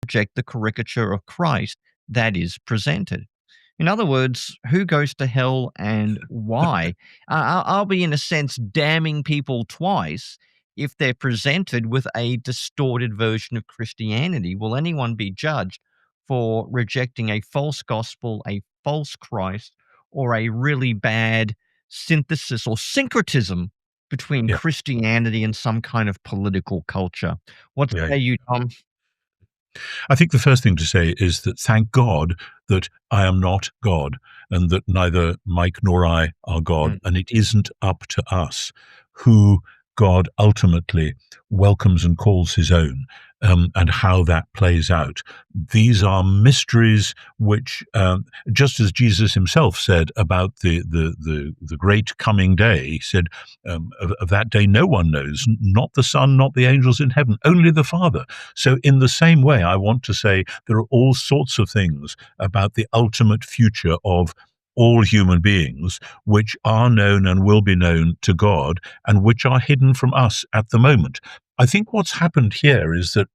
reject the caricature of Christ that is presented. In other words, who goes to hell and why? I'll be, in a sense, damning people twice if they're presented with a distorted version of Christianity. Will anyone be judged for rejecting a false gospel, a false Christ, or a really bad synthesis or syncretism between Yeah, Christianity and some kind of political culture? What yeah. say you, Tom? I think the first thing to say is that thank God that I am not God, and that neither Mike nor I are God, Mm, and it isn't up to us who God ultimately welcomes and calls his own, and how that plays out. These are mysteries which, just as Jesus himself said about the great coming day, he said, of that day no one knows, not the Son, not the angels in heaven, only the Father. So, in the same way, I want to say there are all sorts of things about the ultimate future of all human beings which are known and will be known to God and which are hidden from us at the moment. I think what's happened here is that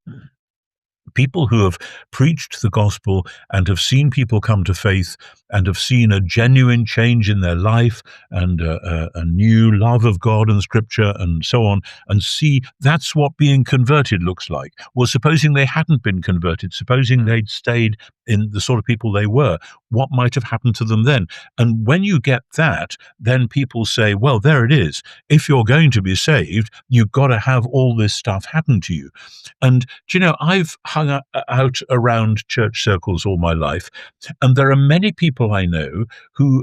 people who have preached the gospel and have seen people come to faith and have seen a genuine change in their life and a new love of God and scripture and so on, and see that's what being converted looks like. Well, supposing they hadn't been converted, supposing mm, they'd stayed in the sort of people they were, what might have happened to them then? And when you get that, then people say, well, there it is. If you're going to be saved, you've got to have all this stuff happen to you. And do you know, I've hung out around church circles all my life, and there are many people I know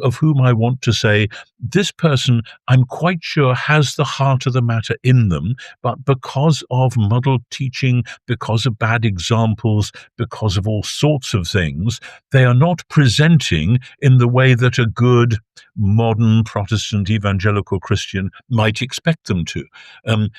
of whom I want to say, this person I'm quite sure has the heart of the matter in them, but because of muddled teaching, because of bad examples, because of all sorts of things, they are not presenting in the way that a good modern Protestant evangelical Christian might expect them to.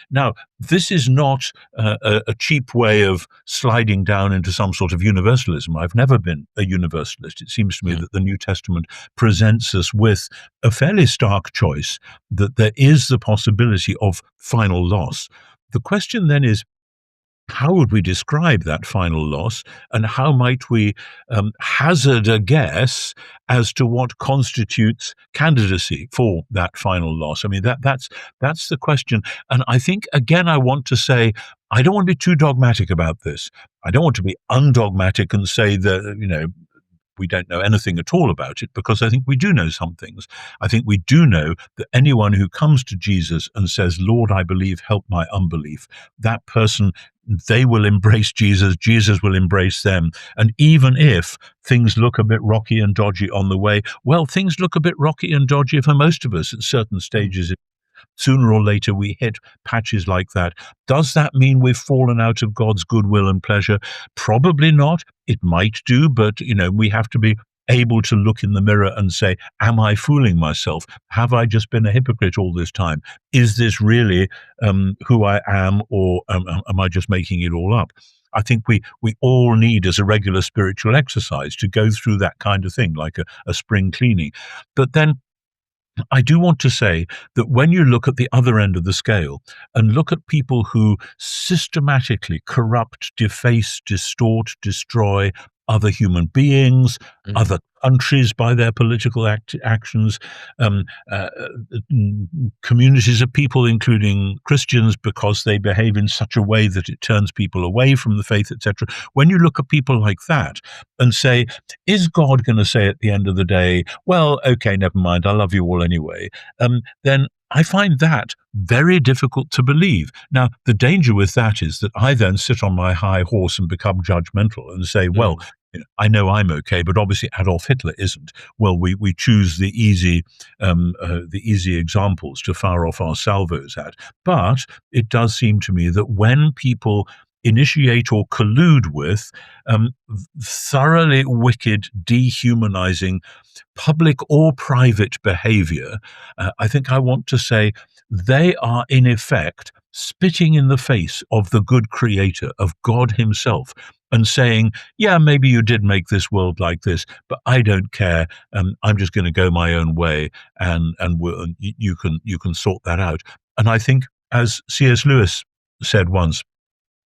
Now, this is not a cheap way of sliding down into some sort of universalism. I've never been a universalist. It seems to me mm. that the New Testament presents us with a fairly stark choice, that there is the possibility of final loss. The question then is, how would we describe that final loss, and how might we hazard a guess as to what constitutes candidacy for that final loss? I mean, that's the question. And I think, again, I want to say, I don't want to be too dogmatic about this. I don't want to be undogmatic and say that, we don't know anything at all about it, because I think we do know some things. I think we do know that anyone who comes to Jesus and says, Lord, I believe, help my unbelief, that person, they will embrace Jesus, Jesus will embrace them. And even if things look a bit rocky and dodgy on the way, well, things look a bit rocky and dodgy for most of us at certain stages. Sooner or later we hit patches like that. Does that mean we've fallen out of God's goodwill and pleasure? Probably not. It might do, but we have to be able to look in the mirror and say, am I fooling myself? Have I just been a hypocrite all this time? Is this really who I am, or am I just making it all up? I think we all need, as a regular spiritual exercise, to go through that kind of thing, like a spring cleaning. But then I do want to say that when you look at the other end of the scale and look at people who systematically corrupt, deface, distort, destroy other human beings, Mm. other countries by their political actions, um, uh, communities of people, including Christians, because they behave in such a way that it turns people away from the faith, etc. When you look at people like that and say, is God going to say at the end of the day, well, okay, never mind, I love you all anyway, then I find that very difficult to believe. Now, the danger with that is that I then sit on my high horse and become judgmental and say, well, Mm. I know I'm okay, but obviously Adolf Hitler isn't. Well, we choose the easy examples to fire off our salvos at. But it does seem to me that when people initiate or collude with thoroughly wicked, dehumanizing public or private behavior, I think I want to say they are in effect spitting in the face of the good creator, of God himself, and saying, yeah, maybe you did make this world like this, but I don't care. I'm just going to go my own way, and you can sort that out. And I think, as C.S. Lewis said once,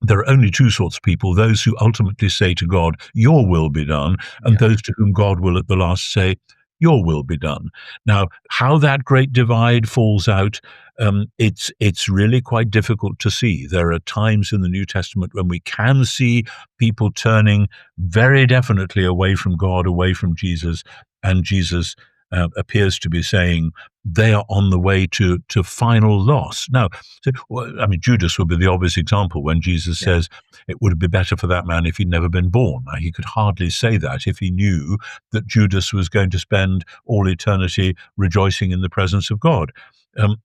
there are only two sorts of people: those who ultimately say to God, "Your will be done," and Yeah. those to whom God will at the last say, "Your will be done." Now, how that great divide falls out, it's really quite difficult to see. There are times in the New Testament when we can see people turning very definitely away from God, away from Jesus, and Jesus appears to be saying they are on the way to final loss. Now, so, well, I mean, Judas would be the obvious example when Jesus Yeah. says it would be better for that man if he'd never been born. Now, he could hardly say that if he knew that Judas was going to spend all eternity rejoicing in the presence of God.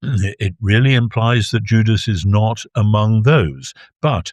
It really implies that Judas is not among those. But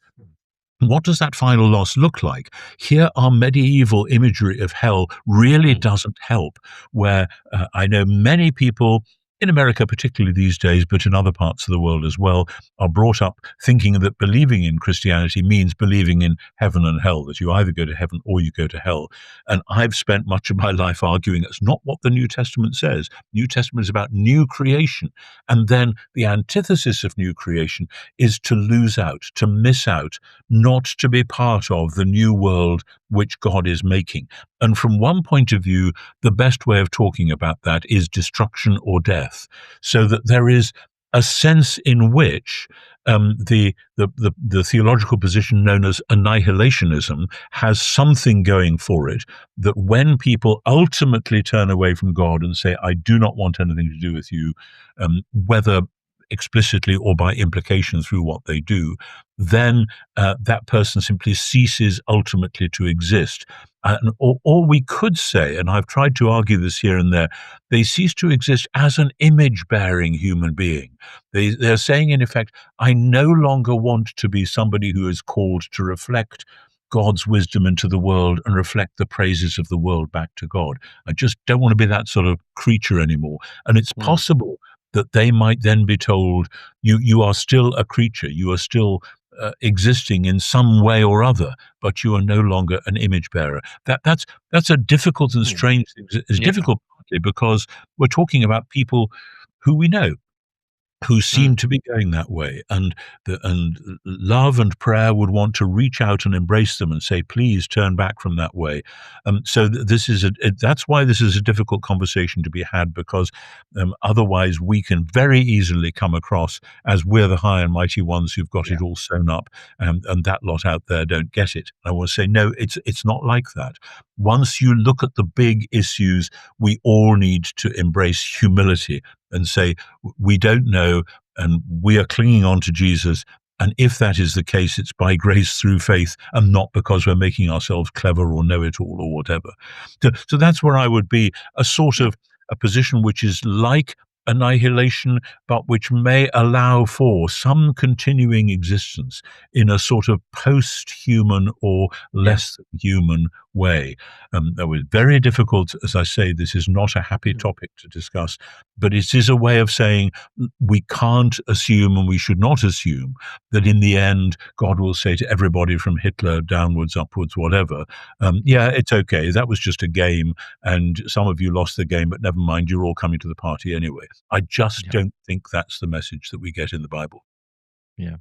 what does that final loss look like? Here, our medieval imagery of hell really Mm. doesn't help, where I know many people, in America particularly these days, but in other parts of the world as well, are brought up thinking that believing in Christianity means believing in heaven and hell, that you either go to heaven or you go to hell. And I've spent much of my life arguing that's not what the New Testament says. New Testament is about new creation. And then the antithesis of new creation is to lose out, to miss out, not to be part of the new world which God is making. And from one point of view, the best way of talking about that is destruction or death, so that there is a sense in which the theological position known as annihilationism has something going for it, that when people ultimately turn away from God and say, "I do not want anything to do with you," whether explicitly or by implication through what they do, then that person simply ceases ultimately to exist. Or we could say, and I've tried to argue this here and there, they cease to exist as an image-bearing human being. They're saying, in effect, I no longer want to be somebody who is called to reflect God's wisdom into the world and reflect the praises of the world back to God. I just don't want to be that sort of creature anymore. And it's Mm. possible that they might then be told, you are still a creature, you are still existing in some way or other, but you are no longer an image bearer. That's a difficult and Mm. strange thing. It's Yeah. difficult partly because we're talking about people who we know, who seem Mm. to be going that way, and love and prayer would want to reach out and embrace them and say, please turn back from that way. So this is that's why this is a difficult conversation to be had, because otherwise we can very easily come across as we're the high and mighty ones who've got Yeah. it all sewn up, and that lot out there don't get it. I want to say, no, it's not like that. Once you look at the big issues, we all need to embrace humility and say, we don't know, and we are clinging on to Jesus. And if that is the case, it's by grace through faith and not because we're making ourselves clever or know it all or whatever. So that's where I would be, a sort Yeah. of a position which is like annihilation, but which may allow for some continuing existence in a sort of post-human or Yeah. less than human way. That was very difficult. As I say, this is not a happy Mm. topic to discuss, but it is a way of saying we can't assume, and we should not assume, that in the end God will say to everybody from Hitler downwards, upwards, whatever, yeah, it's okay, that was just a game, and some of you lost the game, but never mind, you're all coming to the party anyway. I just Yeah. don't think that's the message that we get in the Bible. Yeah.